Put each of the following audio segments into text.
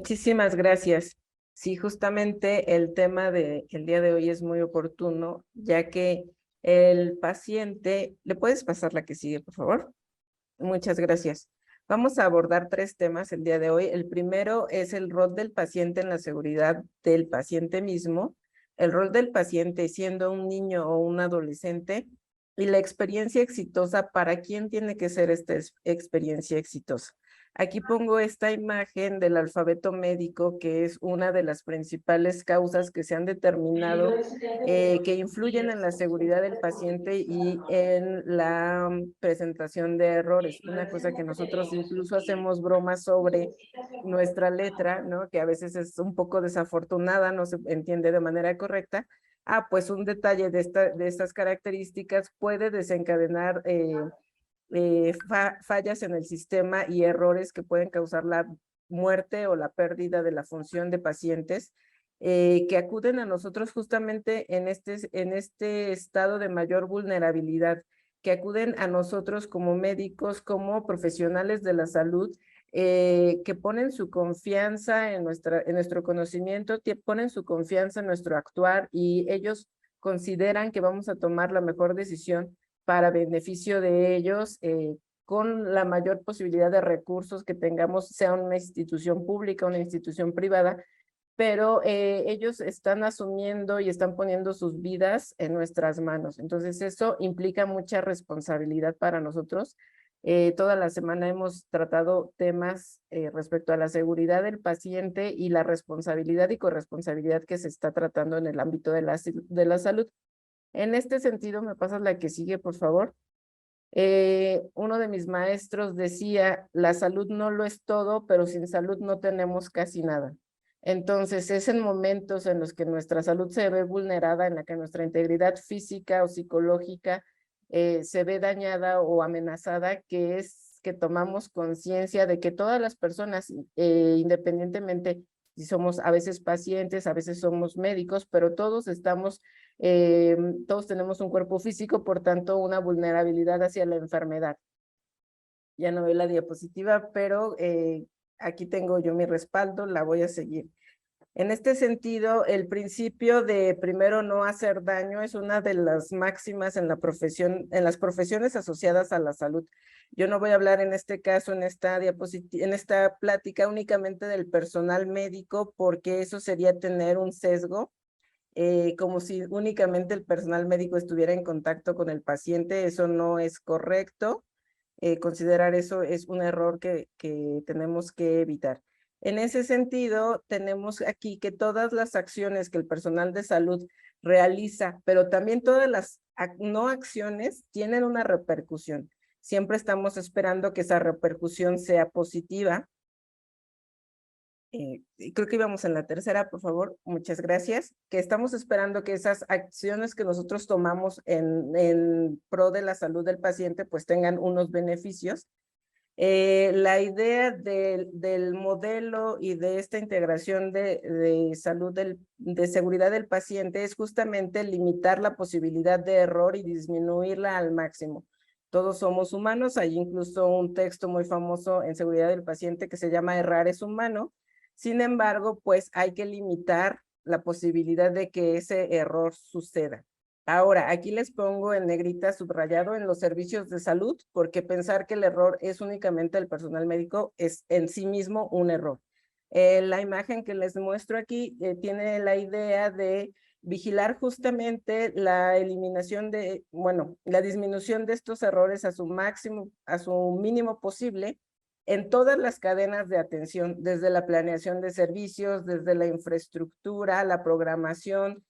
Muchísimas gracias. Sí, justamente el tema del día de hoy es muy oportuno, ya que el paciente, ¿le puedes pasar la que sigue, por favor? Muchas gracias. Vamos a abordar tres temas el día de hoy. El primero es el rol del paciente en la seguridad del paciente mismo, el rol del paciente siendo un niño o un adolescente y la experiencia exitosa, ¿para quién tiene que ser esta experiencia exitosa? Aquí pongo esta imagen del alfabeto médico, que es una de las principales causas que se han determinado que influyen en la seguridad del paciente y en la presentación de errores. Una cosa que nosotros incluso hacemos bromas sobre nuestra letra, ¿no? Que a veces es un poco desafortunada, no se entiende de manera correcta. Pues un detalle de estas características puede desencadenar fallas en el sistema y errores que pueden causar la muerte o la pérdida de la función de pacientes que acuden a nosotros justamente en este estado de mayor vulnerabilidad, que acuden a nosotros como médicos, como profesionales de la salud, que ponen su confianza en nuestro conocimiento, ponen su confianza en nuestro actuar y ellos consideran que vamos a tomar la mejor decisión para beneficio de ellos, con la mayor posibilidad de recursos que tengamos, sea una institución pública, una institución privada, pero ellos están asumiendo y están poniendo sus vidas en nuestras manos. Entonces eso implica mucha responsabilidad para nosotros. Toda la semana hemos tratado temas respecto a la seguridad del paciente y la responsabilidad y corresponsabilidad que se está tratando en el ámbito de la salud. En este sentido, me pasas la que sigue, por favor. Uno de mis maestros decía, la salud no lo es todo, pero sin salud no tenemos casi nada. Entonces, es en momentos en los que nuestra salud se ve vulnerada, en la que nuestra integridad física o psicológica se ve dañada o amenazada, que es que tomamos conciencia de que todas las personas, independientemente si somos a veces pacientes, a veces somos médicos, pero todos tenemos un cuerpo físico, por tanto, una vulnerabilidad hacia la enfermedad. Ya no veo la diapositiva, pero aquí tengo yo mi respaldo, la voy a seguir. En este sentido, el principio de primero no hacer daño es una de las máximas en las profesiones asociadas a la salud. Yo no voy a hablar en este caso, en esta plática únicamente del personal médico, porque eso sería tener un sesgo, como si únicamente el personal médico estuviera en contacto con el paciente. Eso no es correcto. Considerar eso es un error que tenemos que evitar. En ese sentido, tenemos aquí que todas las acciones que el personal de salud realiza, pero también todas las no acciones tienen una repercusión. Siempre estamos esperando que esa repercusión sea positiva. Creo que íbamos en la tercera, por favor, muchas gracias, que estamos esperando que esas acciones que nosotros tomamos en pro de la salud del paciente pues tengan unos beneficios. La idea del modelo y de esta integración de salud, de seguridad del paciente es justamente limitar la posibilidad de error y disminuirla al máximo. Todos somos humanos, hay incluso un texto muy famoso en seguridad del paciente que se llama Errar es humano. Sin embargo, pues hay que limitar la posibilidad de que ese error suceda. Ahora, aquí les pongo en negrita subrayado en los servicios de salud, porque pensar que el error es únicamente el personal médico es en sí mismo un error. La imagen que les muestro aquí tiene la idea de vigilar justamente la eliminación la disminución de estos errores a su máximo, a su mínimo posible en todas las cadenas de atención, desde la planeación de servicios, desde la infraestructura, la programación,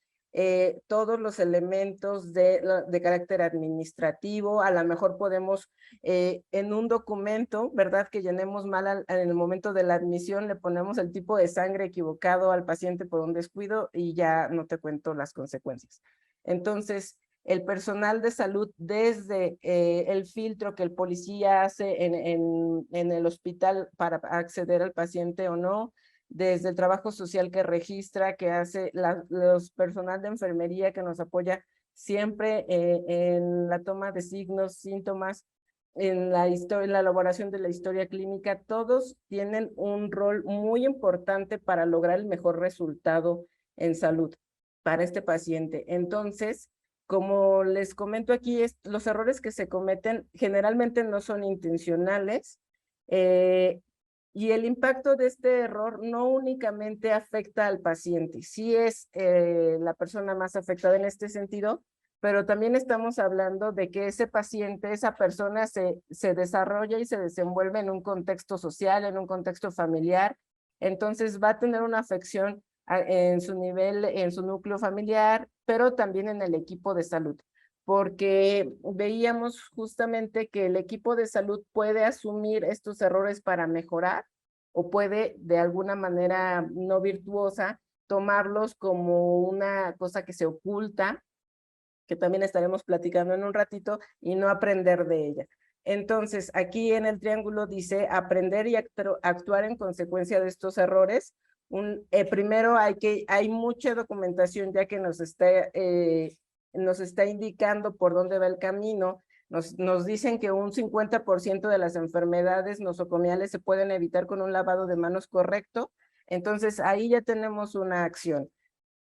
todos los elementos de carácter administrativo. A lo mejor podemos en un documento, ¿verdad? Que llenemos mal en el momento de la admisión, le ponemos el tipo de sangre equivocado al paciente por un descuido y ya no te cuento las consecuencias. Entonces, el personal de salud, desde el filtro que el policía hace en el hospital para acceder al paciente o no, desde el trabajo social que registra, que hace los personal de enfermería que nos apoya siempre en la toma de signos, síntomas, en la historia, en la elaboración de la historia clínica, todos tienen un rol muy importante para lograr el mejor resultado en salud para este paciente. Entonces, como les comento aquí, los errores que se cometen generalmente no son intencionales, y el impacto de este error no únicamente afecta al paciente, sí es la persona más afectada en este sentido, pero también estamos hablando de que ese paciente, esa persona se desarrolla y se desenvuelve en un contexto social, en un contexto familiar, entonces va a tener una afección en su nivel, en su núcleo familiar, pero también en el equipo de salud, porque veíamos justamente que el equipo de salud puede asumir estos errores para mejorar o puede de alguna manera no virtuosa tomarlos como una cosa que se oculta, que también estaremos platicando en un ratito, y no aprender de ella. Entonces, aquí en el triángulo dice aprender y actuar en consecuencia de estos errores. Primero hay mucha documentación ya que nos está indicando por dónde va el camino. Nos dicen que un 50% de las enfermedades nosocomiales se pueden evitar con un lavado de manos correcto. Entonces, ahí ya tenemos una acción.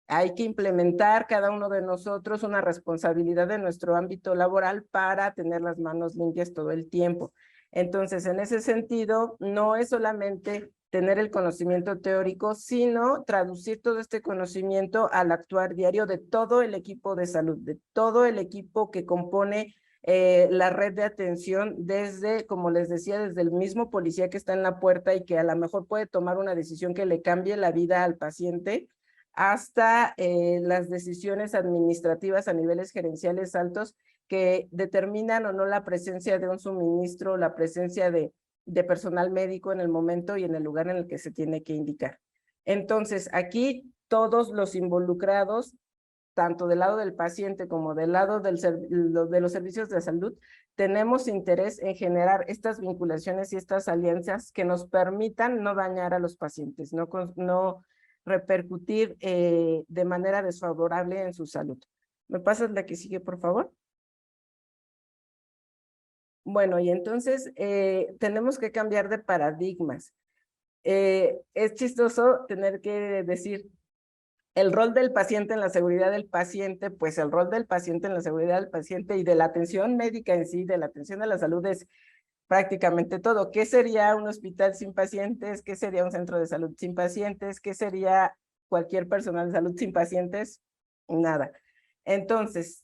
Hay que implementar cada uno de nosotros una responsabilidad de nuestro ámbito laboral para tener las manos limpias todo el tiempo. Entonces, en ese sentido, no es solamente tener el conocimiento teórico, sino traducir todo este conocimiento al actuar diario de todo el equipo de salud, de todo el equipo que compone la red de atención desde, como les decía, desde el mismo policía que está en la puerta y que a lo mejor puede tomar una decisión que le cambie la vida al paciente, hasta las decisiones administrativas a niveles gerenciales altos que determinan o no la presencia de un suministro, la presencia de personal médico en el momento y en el lugar en el que se tiene que indicar. Entonces, aquí todos los involucrados, tanto del lado del paciente como del lado de los servicios de salud, tenemos interés en generar estas vinculaciones y estas alianzas que nos permitan no dañar a los pacientes, no repercutir de manera desfavorable en su salud. ¿Me pasas la que sigue, por favor? Bueno, y entonces tenemos que cambiar de paradigmas. Es chistoso tener que decir el rol del paciente en la seguridad del paciente, pues el rol del paciente en la seguridad del paciente y de la atención médica en sí, de la atención a la salud es prácticamente todo. ¿Qué sería un hospital sin pacientes? ¿Qué sería un centro de salud sin pacientes? ¿Qué sería cualquier personal de salud sin pacientes? Nada. Entonces,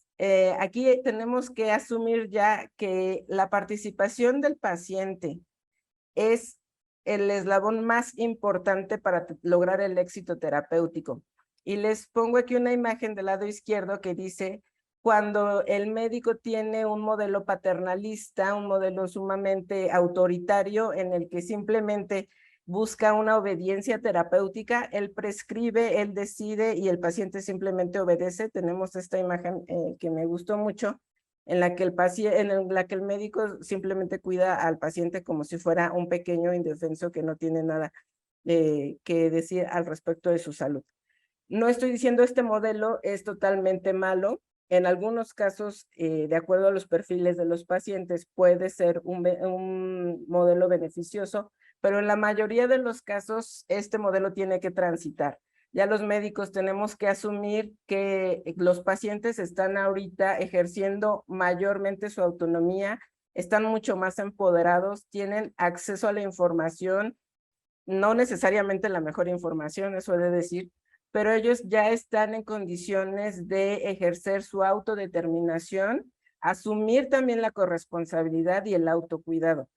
aquí tenemos que asumir ya que la participación del paciente es el eslabón más importante para lograr el éxito terapéutico. Y les pongo aquí una imagen del lado izquierdo que dice, cuando el médico tiene un modelo paternalista, un modelo sumamente autoritario en el que simplemente busca una obediencia terapéutica, él prescribe, él decide y el paciente simplemente obedece. Tenemos esta imagen que me gustó mucho, en la que el médico simplemente cuida al paciente como si fuera un pequeño indefenso que no tiene nada que decir al respecto de su salud. No estoy diciendo este modelo es totalmente malo. En algunos casos, de acuerdo a los perfiles de los pacientes, puede ser un modelo beneficioso, pero en la mayoría de los casos, este modelo tiene que transitar. Ya los médicos tenemos que asumir que los pacientes están ahorita ejerciendo mayormente su autonomía, están mucho más empoderados, tienen acceso a la información, no necesariamente la mejor información, eso he de decir, pero ellos ya están en condiciones de ejercer su autodeterminación, asumir también la corresponsabilidad y el autocuidado.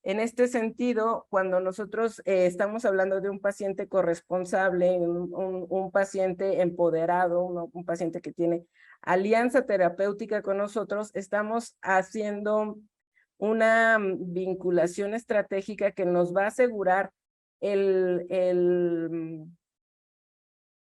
En este sentido, cuando nosotros estamos hablando de un paciente corresponsable, un paciente empoderado, un paciente que tiene alianza terapéutica con nosotros, estamos haciendo una vinculación estratégica que nos va a asegurar el, el,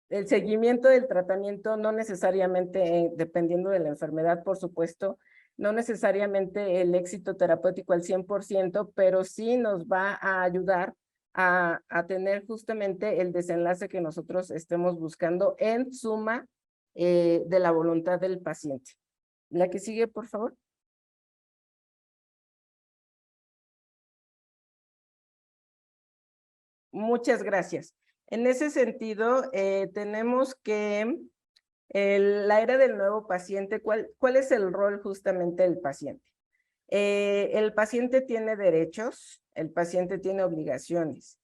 el seguimiento del tratamiento, no necesariamente, dependiendo de la enfermedad, por supuesto, no necesariamente el éxito terapéutico al 100%, pero sí nos va a ayudar a tener justamente el desenlace que nosotros estemos buscando en suma de la voluntad del paciente. La que sigue, por favor. Muchas gracias. En ese sentido, tenemos que la era del nuevo paciente, ¿cuál es el rol justamente del paciente? El paciente tiene derechos, el paciente tiene obligaciones.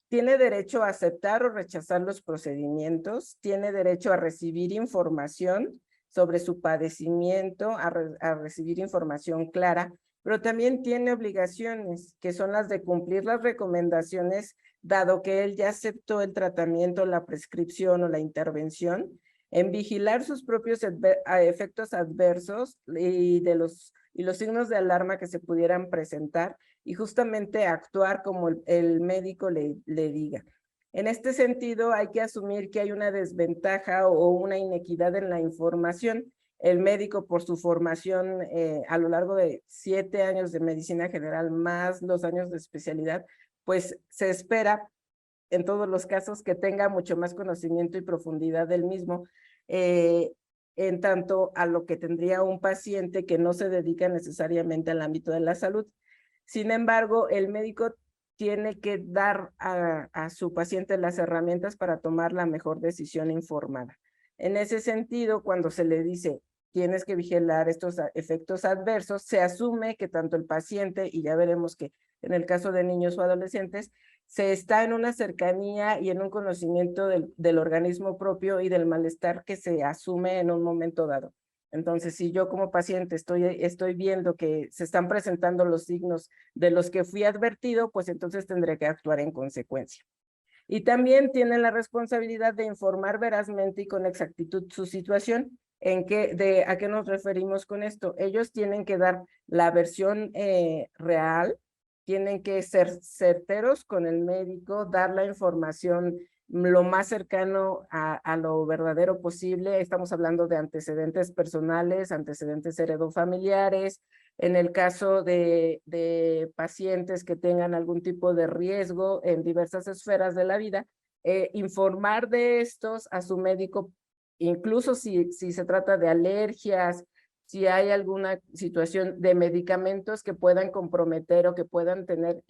Tiene derecho a aceptar o rechazar los procedimientos, tiene derecho a recibir información sobre su padecimiento, a recibir información clara, pero también tiene obligaciones, que son las de cumplir las recomendaciones, dado que él ya aceptó el tratamiento, la prescripción o la intervención, en vigilar sus propios efectos adversos y los signos de alarma que se pudieran presentar, y justamente actuar como el médico le diga. En este sentido, hay que asumir que hay una desventaja o una inequidad en la información. El médico, por su formación a lo largo de 7 años de medicina general, más los años de especialidad, pues se espera en todos los casos que tenga mucho más conocimiento y profundidad del mismo, en tanto a lo que tendría un paciente que no se dedica necesariamente al ámbito de la salud. Sin embargo, el médico tiene que dar a su paciente las herramientas para tomar la mejor decisión informada. En ese sentido, cuando se le dice tienes que vigilar estos efectos adversos, se asume que tanto el paciente, y ya veremos que en el caso de niños o adolescentes, se está en una cercanía y en un conocimiento del organismo propio y del malestar que se asume en un momento dado. Entonces, si yo como paciente estoy viendo que se están presentando los signos de los que fui advertido, pues entonces tendré que actuar en consecuencia. Y también tienen la responsabilidad de informar verazmente y con exactitud su situación. ¿A qué nos referimos con esto? Ellos tienen que dar la versión real, tienen que ser certeros con el médico, dar la información lo más cercano a lo verdadero posible. Estamos hablando de antecedentes personales, antecedentes heredofamiliares. En el caso de pacientes que tengan algún tipo de riesgo en diversas esferas de la vida, informar de estos a su médico, incluso si se trata de alergias, si hay alguna situación de medicamentos que puedan comprometer o que puedan tener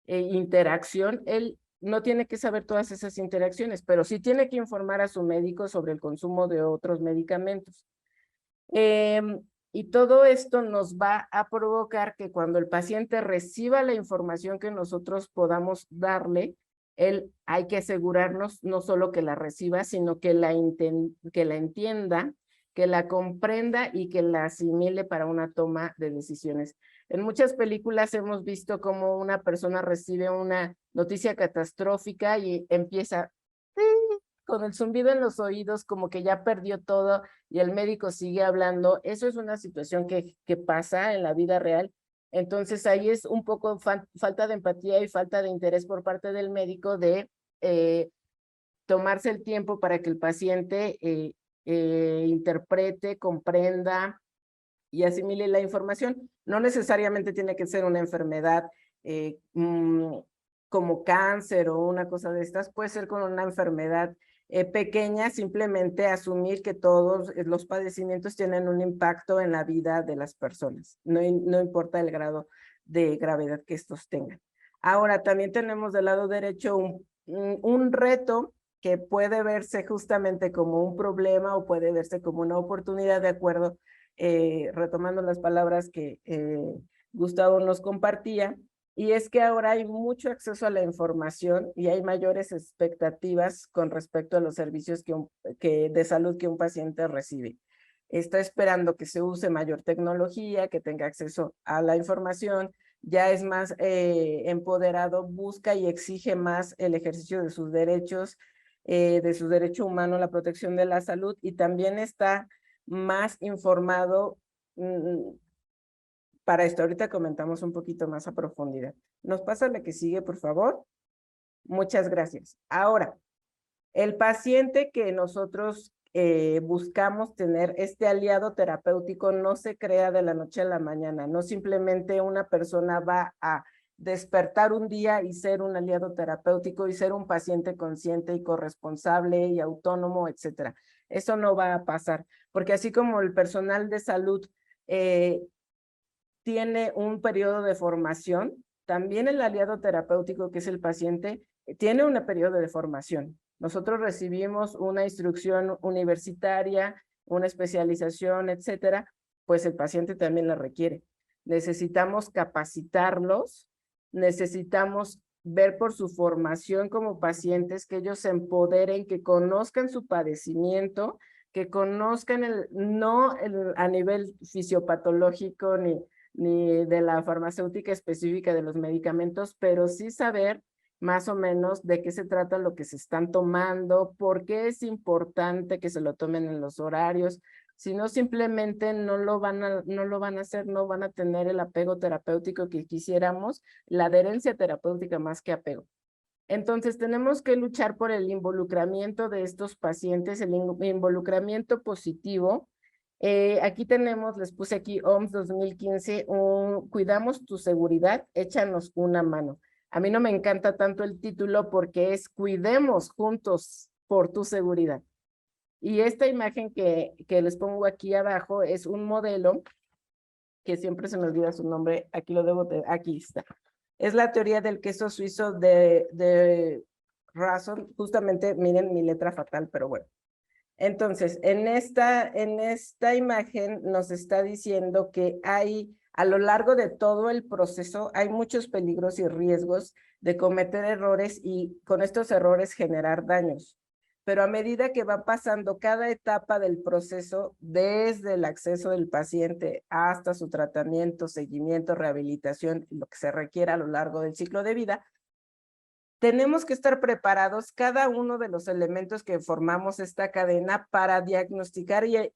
interacción. Él no tiene que saber todas esas interacciones, pero sí tiene que informar a su médico sobre el consumo de otros medicamentos. Y todo esto nos va a provocar que cuando el paciente reciba la información que nosotros podamos darle, hay que asegurarnos no solo que la reciba, sino que la entienda, que la comprenda y que la asimile para una toma de decisiones. En muchas películas hemos visto cómo una persona recibe una noticia catastrófica y empieza con el zumbido en los oídos, como que ya perdió todo y el médico sigue hablando. Eso es una situación que pasa en la vida real. Entonces ahí es un poco falta de empatía y falta de interés por parte del médico de tomarse el tiempo para que el paciente interprete, comprenda y asimile la información. No necesariamente tiene que ser una enfermedad como cáncer o una cosa de estas, puede ser con una enfermedad pequeña, simplemente asumir que todos los padecimientos tienen un impacto en la vida de las personas, no importa el grado de gravedad que estos tengan. Ahora, también tenemos del lado derecho un reto que puede verse justamente como un problema o puede verse como una oportunidad, de acuerdo, retomando las palabras que Gustavo nos compartía, y es que ahora hay mucho acceso a la información y hay mayores expectativas con respecto a los servicios de salud que un paciente recibe. Está esperando que se use mayor tecnología, que tenga acceso a la información, ya es más empoderado, busca y exige más el ejercicio de sus derechos, de su derecho humano, la protección de la salud, y también está más informado. Para esto ahorita comentamos un poquito más a profundidad. Nos pasa la que sigue, por favor. Muchas gracias. Ahora, el paciente que nosotros buscamos tener, este aliado terapéutico, no se crea de la noche a la mañana. No simplemente una persona va a despertar un día y ser un aliado terapéutico y ser un paciente consciente y corresponsable y autónomo, etcétera. Eso no va a pasar, porque así como el personal de salud tiene un periodo de formación, también el aliado terapéutico, que es el paciente, tiene un periodo de formación. Nosotros recibimos una instrucción universitaria, una especialización, etcétera, pues el paciente también la requiere. Necesitamos capacitarlos, necesitamos ver por su formación como pacientes que ellos se empoderen, que conozcan su padecimiento, que conozcan no a nivel fisiopatológico ni de la farmacéutica específica de los medicamentos, pero sí saber más o menos de qué se trata lo que se están tomando, por qué es importante que se lo tomen en los horarios, si no simplemente no lo van a hacer, no van a tener el apego terapéutico que quisiéramos, la adherencia terapéutica más que apego. Entonces tenemos que luchar por el involucramiento de estos pacientes, el involucramiento positivo. Aquí tenemos, les puse aquí OMS 2015, cuidamos tu seguridad, échanos una mano. A mí no me encanta tanto el título porque es cuidemos juntos por tu seguridad. Y esta imagen que les pongo aquí abajo es un modelo que siempre se me olvida su nombre, aquí lo debo de, aquí está. Es la teoría del queso suizo de Rason, justamente miren mi letra fatal, pero bueno. Entonces, en esta imagen nos está diciendo que hay, a lo largo de todo el proceso, hay muchos peligros y riesgos de cometer errores y con estos errores generar daños. Pero a medida que va pasando cada etapa del proceso, desde el acceso del paciente hasta su tratamiento, seguimiento, rehabilitación, lo que se requiera a lo largo del ciclo de vida, tenemos que estar preparados cada uno de los elementos que formamos esta cadena para diagnosticar e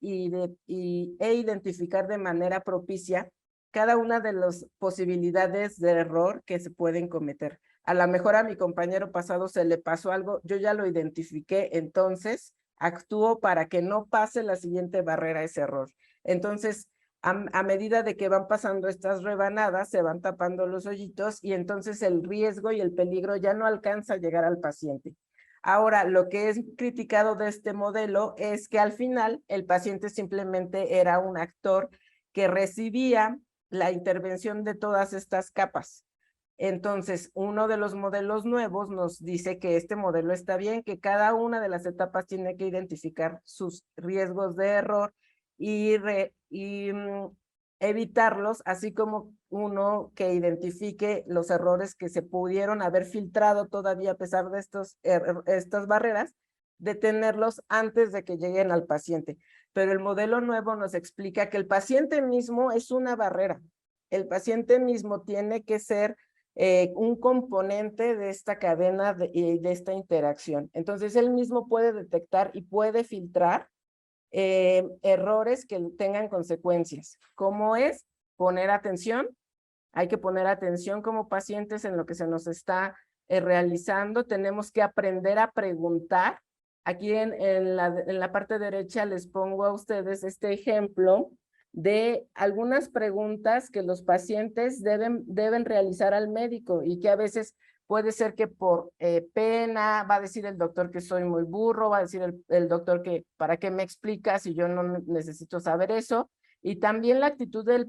identificar de manera propicia cada una de las posibilidades de error que se pueden cometer. A lo mejor a mi compañero pasado se le pasó algo, yo ya lo identifiqué, entonces actúo para que no pase la siguiente barrera ese error. Entonces, a medida de que van pasando estas rebanadas, se van tapando los hoyitos y entonces el riesgo y el peligro ya no alcanza a llegar al paciente. Ahora, lo que es criticado de este modelo es que al final el paciente simplemente era un actor que recibía la intervención de todas estas capas. Entonces, uno de los modelos nuevos nos dice que este modelo está bien, que cada una de las etapas tiene que identificar sus riesgos de error y evitarlos, así como uno que identifique los errores que se pudieron haber filtrado todavía a pesar de estas barreras, detenerlos antes de que lleguen al paciente. Pero el modelo nuevo nos explica que el paciente mismo es una barrera. El paciente mismo tiene que ser un componente de esta cadena de esta interacción. Entonces, él mismo puede detectar y puede filtrar errores que tengan consecuencias. ¿Cómo es? Poner atención. Hay que poner atención como pacientes en lo que se nos está realizando. Tenemos que aprender a preguntar. Aquí en la parte derecha les pongo a ustedes este ejemplo de algunas preguntas que los pacientes deben realizar al médico y que a veces puede ser que por pena, va a decir el doctor que soy muy burro, va a decir el doctor que para qué me explica si yo no necesito saber eso. Y también la actitud del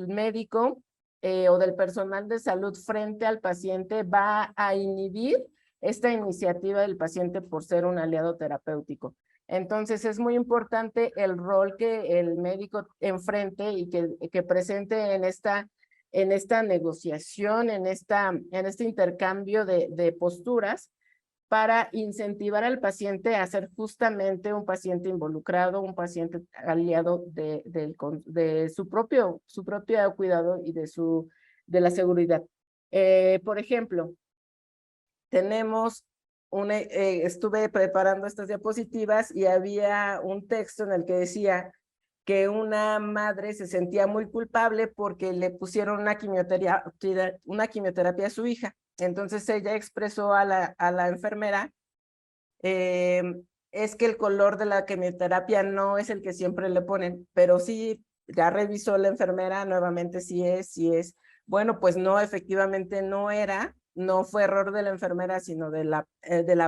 médico o del personal de salud frente al paciente va a inhibir esta iniciativa del paciente por ser un aliado terapéutico. Entonces es muy importante el rol que el médico enfrente y que presente en esta negociación, en este intercambio de posturas para incentivar al paciente a ser justamente un paciente involucrado, un paciente aliado de su propio cuidado y de la seguridad. Por ejemplo, tenemos estuve preparando estas diapositivas y había un texto en el que decía que una madre se sentía muy culpable porque le pusieron una quimioterapia a su hija. Entonces ella expresó a la enfermera, es que el color de la quimioterapia no es el que siempre le ponen, pero sí, ya revisó la enfermera, nuevamente sí es. Bueno, pues no, efectivamente no fue error de la enfermera, sino de la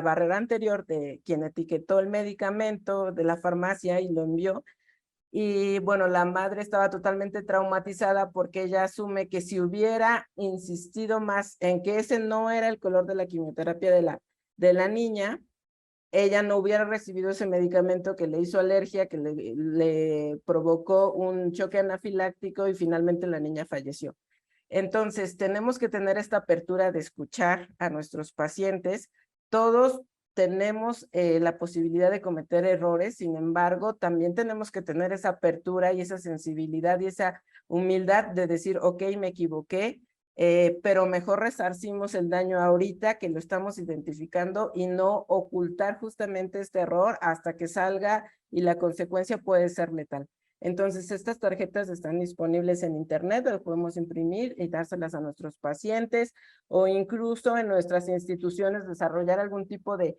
barrera anterior de quien etiquetó el medicamento de la farmacia y lo envió. Y bueno, la madre estaba totalmente traumatizada porque ella asume que si hubiera insistido más en que ese no era el color de la quimioterapia de la niña, ella no hubiera recibido ese medicamento que le hizo alergia, que le provocó un choque anafiláctico y finalmente la niña falleció. Entonces, tenemos que tener esta apertura de escuchar a nuestros pacientes. Todos tenemos la posibilidad de cometer errores, sin embargo, también tenemos que tener esa apertura y esa sensibilidad y esa humildad de decir, ok, me equivoqué, pero mejor resarcimos el daño ahorita que lo estamos identificando y no ocultar justamente este error hasta que salga y la consecuencia puede ser letal. Entonces, estas tarjetas están disponibles en internet, las podemos imprimir y dárselas a nuestros pacientes o incluso en nuestras instituciones desarrollar algún tipo de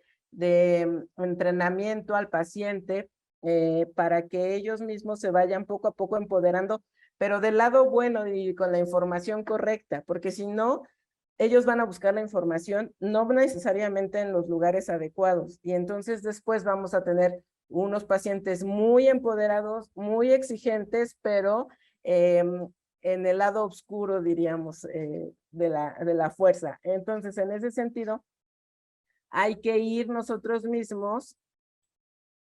entrenamiento al paciente para que ellos mismos se vayan poco a poco empoderando, pero del lado bueno y con la información correcta, porque si no, ellos van a buscar la información no necesariamente en los lugares adecuados y entonces después vamos a tener unos pacientes muy empoderados, muy exigentes, pero en el lado oscuro, diríamos, de la fuerza. Entonces, en ese sentido, hay que ir nosotros mismos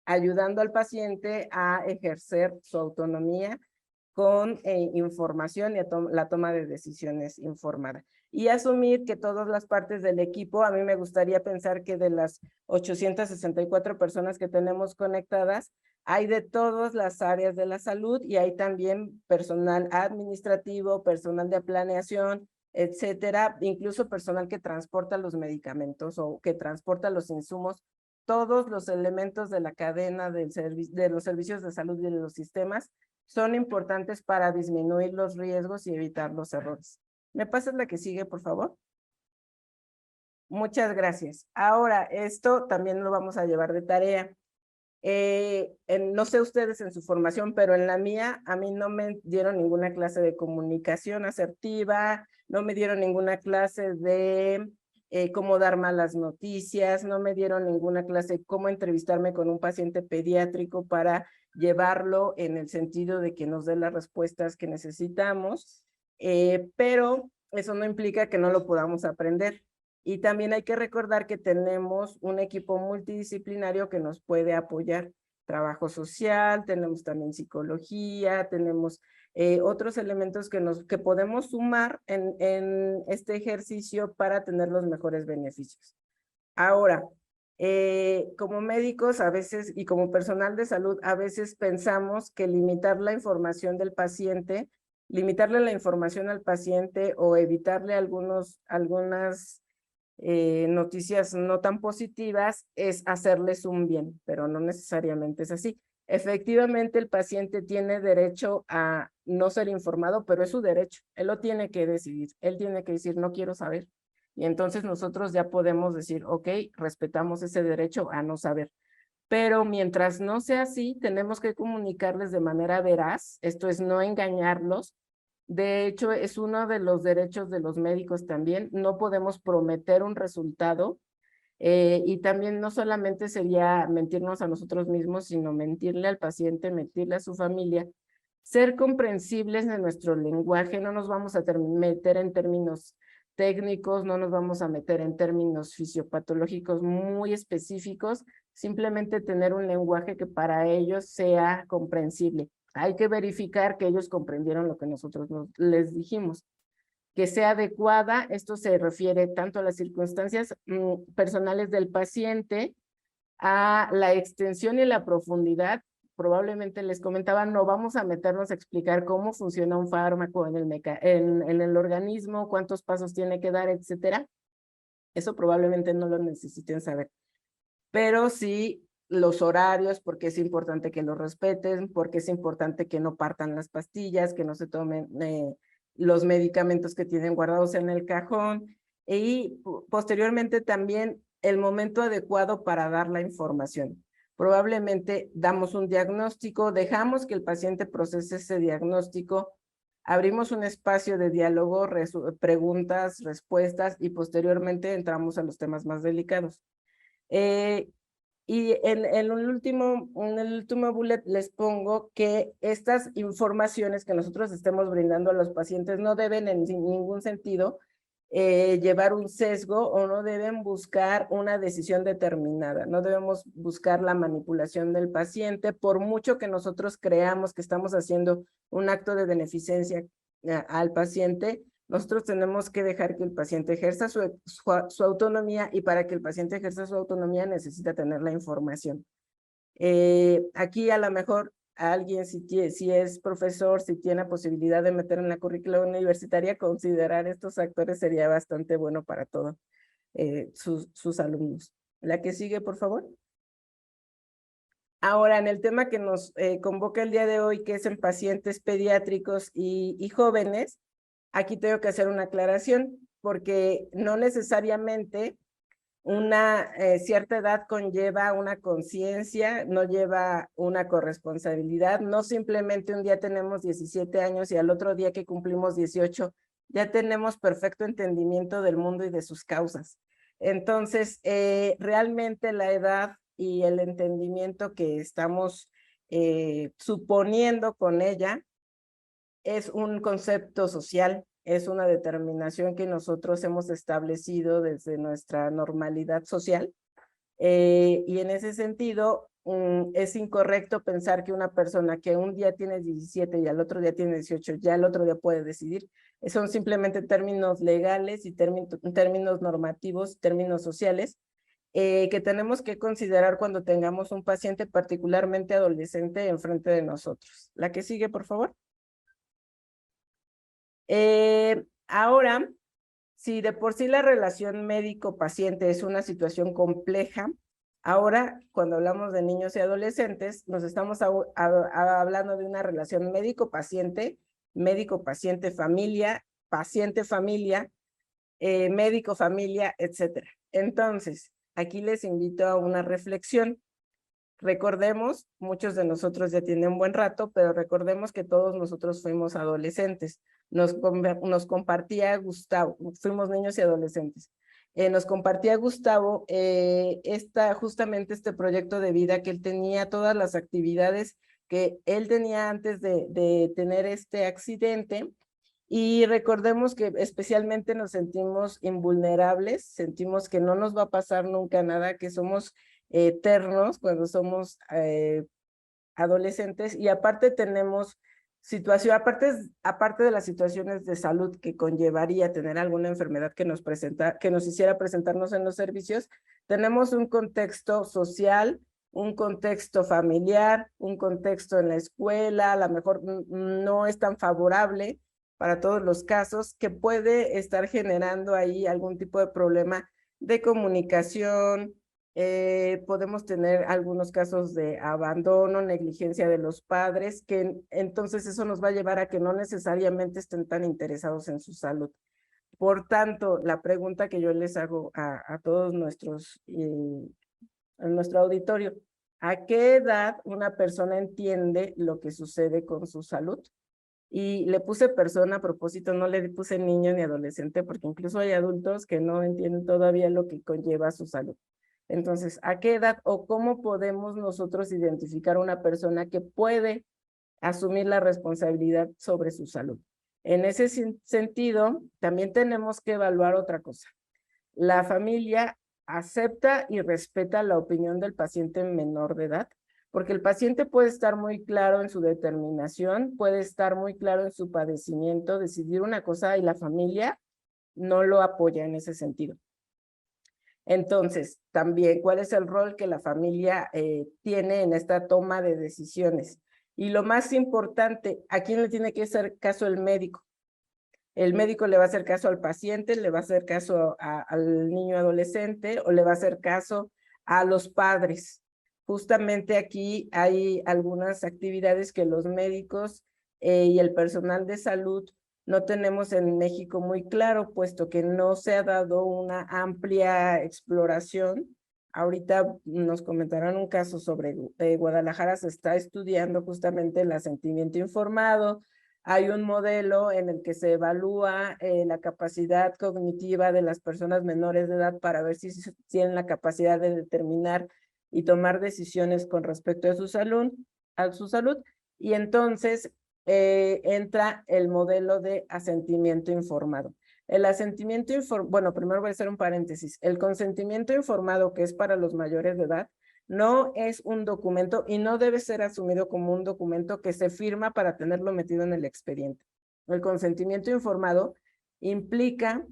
ayudando al paciente a ejercer su autonomía con información y la toma de decisiones informada. Y asumir que todas las partes del equipo, a mí me gustaría pensar que de las 864 personas que tenemos conectadas, hay de todas las áreas de la salud y hay también personal administrativo, personal de planeación, etcétera, incluso personal que transporta los medicamentos o que transporta los insumos, todos los elementos de la cadena de los servicios de salud y de los sistemas son importantes para disminuir los riesgos y evitar los errores. ¿Me pasas la que sigue, por favor? Muchas gracias. Ahora, esto también lo vamos a llevar de tarea. No sé ustedes en su formación, pero en la mía, a mí no me dieron ninguna clase de comunicación asertiva, no me dieron ninguna clase de cómo dar malas noticias, no me dieron ninguna clase de cómo entrevistarme con un paciente pediátrico para llevarlo en el sentido de que nos dé las respuestas que necesitamos, pero eso no implica que no lo podamos aprender. Y también hay que recordar que tenemos un equipo multidisciplinario que nos puede apoyar. Trabajo social, tenemos también psicología, tenemos otros elementos que podemos sumar en este ejercicio para tener los mejores beneficios. Ahora, como médicos a veces y como personal de salud, a veces pensamos que limitar la información del paciente, limitarle la información al paciente o evitarle algunas noticias no tan positivas es hacerles un bien, pero no necesariamente es así. Efectivamente, el paciente tiene derecho a no ser informado, pero es su derecho. Él lo tiene que decidir. Él tiene que decir, no quiero saber. Y entonces nosotros ya podemos decir, ok, respetamos ese derecho a no saber. Pero mientras no sea así, tenemos que comunicarles de manera veraz, esto es no engañarlos. De hecho, es uno de los derechos de los médicos también, no podemos prometer un resultado y también no solamente sería mentirnos a nosotros mismos, sino mentirle al paciente, mentirle a su familia, ser comprensibles de nuestro lenguaje, no nos vamos a meter en términos técnicos, no nos vamos a meter en términos fisiopatológicos muy específicos, simplemente tener un lenguaje que para ellos sea comprensible. Hay que verificar que ellos comprendieron lo que nosotros les dijimos. Que sea adecuada, esto se refiere tanto a las circunstancias personales del paciente, a la extensión y la profundidad. Probablemente les comentaba, no vamos a meternos a explicar cómo funciona un fármaco en el organismo, cuántos pasos tiene que dar, etcétera. Eso probablemente no lo necesiten saber. Pero sí los horarios, porque es importante que los respeten, porque es importante que no partan las pastillas, que no se tomen los medicamentos que tienen guardados en el cajón y posteriormente también el momento adecuado para dar la información. Probablemente damos un diagnóstico, dejamos que el paciente procese ese diagnóstico, abrimos un espacio de diálogo, preguntas, respuestas y posteriormente entramos a los temas más delicados. Y en el último bullet les pongo que estas informaciones que nosotros estemos brindando a los pacientes no deben en ningún sentido llevar un sesgo o no deben buscar una decisión determinada. No debemos buscar la manipulación del paciente, por mucho que nosotros creamos que estamos haciendo un acto de beneficencia al paciente. Nosotros tenemos que dejar que el paciente ejerza su autonomía, y para que el paciente ejerza su autonomía necesita tener la información. Aquí a lo mejor alguien, si es profesor, si tiene posibilidad de meter en la currícula universitaria, considerar estos factores sería bastante bueno para todos sus alumnos. La que sigue, por favor. Ahora, en el tema que nos convoca el día de hoy, que es en pacientes pediátricos y jóvenes, aquí tengo que hacer una aclaración, porque no necesariamente una cierta edad conlleva una conciencia, no lleva una corresponsabilidad, no simplemente un día tenemos 17 años y al otro día que cumplimos 18, ya tenemos perfecto entendimiento del mundo y de sus causas. Entonces, realmente la edad y el entendimiento que estamos suponiendo con ella es un concepto social, es una determinación que nosotros hemos establecido desde nuestra normalidad social, y en ese sentido es incorrecto pensar que una persona que un día tiene 17 y al otro día tiene 18, ya el otro día puede decidir. Son simplemente términos legales y términos normativos, términos sociales, que tenemos que considerar cuando tengamos un paciente particularmente adolescente enfrente de nosotros. La que sigue, por favor. Ahora, si de por sí la relación médico-paciente es una situación compleja, ahora cuando hablamos de niños y adolescentes, nos estamos hablando de una relación médico-paciente, médico-paciente-familia, paciente-familia, médico-familia, etc. Entonces, aquí les invito a una reflexión. Recordemos, muchos de nosotros ya tienen un buen rato, pero recordemos que todos nosotros fuimos adolescentes. Nos compartía Gustavo, fuimos niños y adolescentes. Nos compartía Gustavo justamente este proyecto de vida que él tenía, todas las actividades que él tenía antes de tener este accidente. Y recordemos que especialmente nos sentimos invulnerables, sentimos que no nos va a pasar nunca nada, que somos eternos cuando somos adolescentes, y aparte tenemos aparte de las situaciones de salud que conllevaría tener alguna enfermedad que nos hiciera presentarnos en los servicios, tenemos un contexto social, un contexto familiar, un contexto en la escuela, a lo mejor no es tan favorable para todos los casos, que puede estar generando ahí algún tipo de problema de comunicación. Podemos tener algunos casos de abandono, negligencia de los padres, que entonces eso nos va a llevar a que no necesariamente estén tan interesados en su salud. Por tanto, la pregunta que yo les hago a todos a nuestro auditorio, ¿a qué edad una persona entiende lo que sucede con su salud? Y le puse persona a propósito, no le puse niño ni adolescente, porque incluso hay adultos que no entienden todavía lo que conlleva su salud. Entonces, ¿a qué edad o cómo podemos nosotros identificar a una persona que puede asumir la responsabilidad sobre su salud? En ese sentido, también tenemos que evaluar otra cosa. La familia acepta y respeta la opinión del paciente menor de edad, porque el paciente puede estar muy claro en su determinación, puede estar muy claro en su padecimiento, decidir una cosa, y la familia no lo apoya en ese sentido. Entonces, también, ¿cuál es el rol que la familia tiene en esta toma de decisiones? Y lo más importante, ¿a quién le tiene que hacer caso el médico? El médico le va a hacer caso al paciente, le va a hacer caso al niño adolescente, o le va a hacer caso a los padres. Justamente aquí hay algunas actividades que los médicos y el personal de salud no tenemos en México muy claro, puesto que no se ha dado una amplia exploración. Ahorita nos comentarán un caso sobre Guadalajara, se está estudiando justamente el asentimiento informado. Hay un modelo en el que se evalúa la capacidad cognitiva de las personas menores de edad para ver si tienen la capacidad de determinar y tomar decisiones con respecto a su salud, y entonces entra el modelo de asentimiento informado. El asentimiento informado, bueno, primero voy a hacer un paréntesis. El consentimiento informado, que es para los mayores de edad, no es un documento y no debe ser asumido como un documento que se firma para tenerlo metido en el expediente. El consentimiento informado implica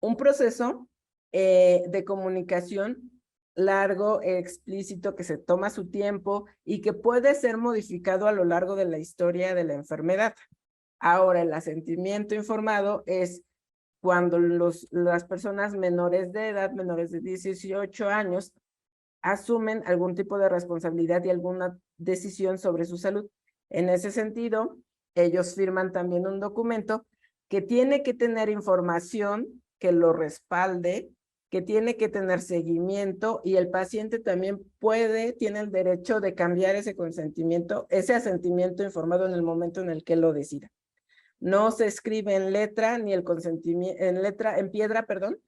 un proceso de comunicación largo, explícito, que se toma su tiempo y que puede ser modificado a lo largo de la historia de la enfermedad. Ahora, el asentimiento informado es cuando las personas menores de edad, menores de 18 años, asumen algún tipo de responsabilidad y alguna decisión sobre su salud. En ese sentido, ellos firman también un documento que tiene que tener información que lo respalde, que tiene que tener seguimiento, y el paciente también tiene el derecho de cambiar ese consentimiento, ese asentimiento informado en el momento en el que lo decida. No se escribe en letra, ni el consentimiento, en piedra, perdón,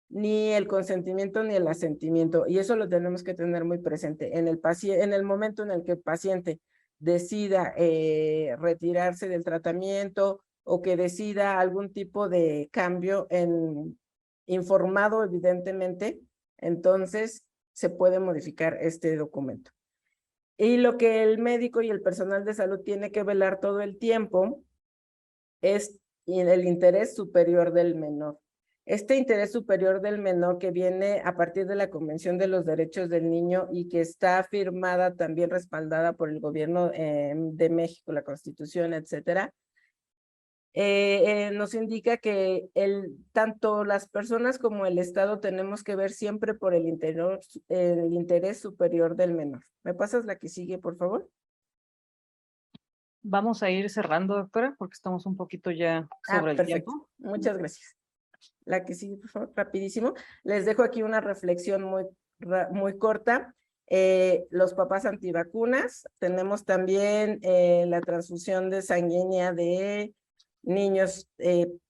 ni el consentimiento ni el asentimiento, y eso lo tenemos que tener muy presente. En el momento en el que el paciente decida retirarse del tratamiento o que decida algún tipo de cambio informado evidentemente, entonces se puede modificar este documento. Y lo que el médico y el personal de salud tiene que velar todo el tiempo es el interés superior del menor. Este interés superior del menor, que viene a partir de la Convención de los Derechos del Niño y que está firmada, también respaldada por el gobierno de México, la Constitución, etcétera, nos indica que tanto las personas como el Estado tenemos que ver siempre por el interés superior del menor. ¿Me pasas la que sigue, por favor? Vamos a ir cerrando, doctora, porque estamos un poquito ya sobre el Perfecto. tiempo. Muchas gracias. La que sigue, por favor, rapidísimo. Les dejo aquí una reflexión muy corta. Los papás antivacunas. Tenemos también la transfusión de sanguínea de niños,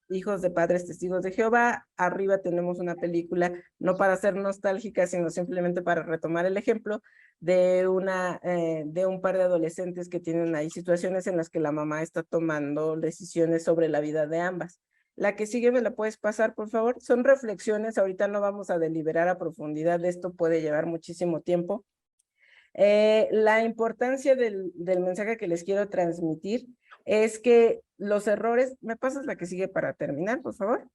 hijos de padres testigos de Jehová. Arriba tenemos una película, no para ser nostálgica, sino simplemente para retomar el ejemplo de un par de adolescentes que tienen ahí situaciones en las que la mamá está tomando decisiones sobre la vida de ambas. La que sigue, ¿me la puedes pasar, por favor? Son reflexiones, ahorita no vamos a deliberar a profundidad, esto puede llevar muchísimo tiempo. La importancia del mensaje que les quiero transmitir es que los errores, ¿me pasas la que sigue para terminar, por favor?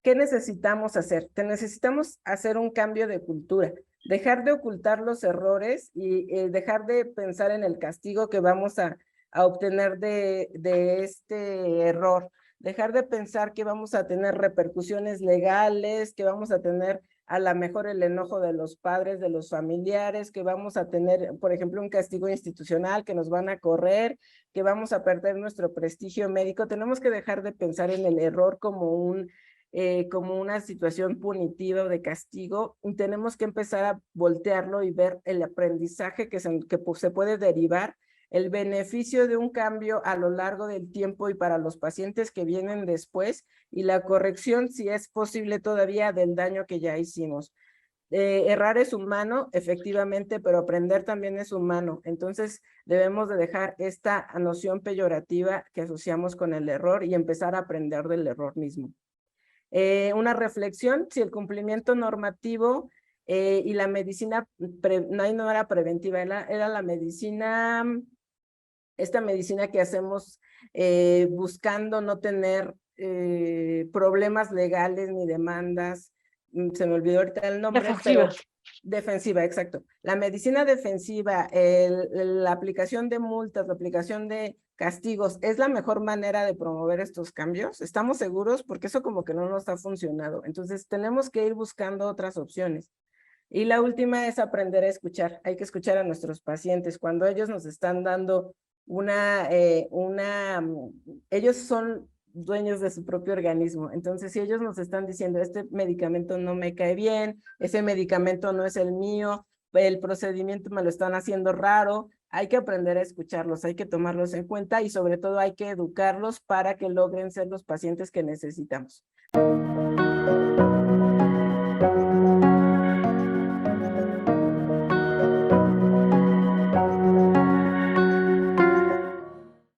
¿Qué necesitamos hacer? Necesitamos hacer un cambio de cultura, dejar de ocultar los errores y dejar de pensar en el castigo que vamos a obtener de este error, dejar de pensar que vamos a tener repercusiones legales, que vamos a tener a lo mejor el enojo de los padres, de los familiares, que vamos a tener, por ejemplo, un castigo institucional, que nos van a correr, que vamos a perder nuestro prestigio médico. Tenemos que dejar de pensar en el error como una situación punitiva o de castigo, y tenemos que empezar a voltearlo y ver el aprendizaje que se puede derivar, el beneficio de un cambio a lo largo del tiempo y para los pacientes que vienen después, y la corrección, si es posible todavía, del daño que ya hicimos. Errar es humano, efectivamente, pero aprender también es humano. Entonces, debemos de dejar esta noción peyorativa que asociamos con el error y empezar a aprender del error mismo. Una reflexión: si el cumplimiento normativo y la medicina, no era preventiva, era la medicina, esta medicina que hacemos buscando no tener problemas legales ni demandas, se me olvidó ahorita el nombre, Defensiva. pero defensiva, exacto. La medicina defensiva, la aplicación de multas, la aplicación de castigos, ¿es la mejor manera de promover estos cambios? ¿Estamos seguros? Porque eso como que no nos ha funcionado. Entonces tenemos que ir buscando otras opciones. Y la última es aprender a escuchar. Hay que escuchar a nuestros pacientes. Cuando ellos nos están dando ellos son dueños de su propio organismo. Entonces, si ellos nos están diciendo, este medicamento no me cae bien, ese medicamento no es el mío, el procedimiento me lo están haciendo raro, hay que aprender a escucharlos, hay que tomarlos en cuenta y sobre todo hay que educarlos para que logren ser los pacientes que necesitamos.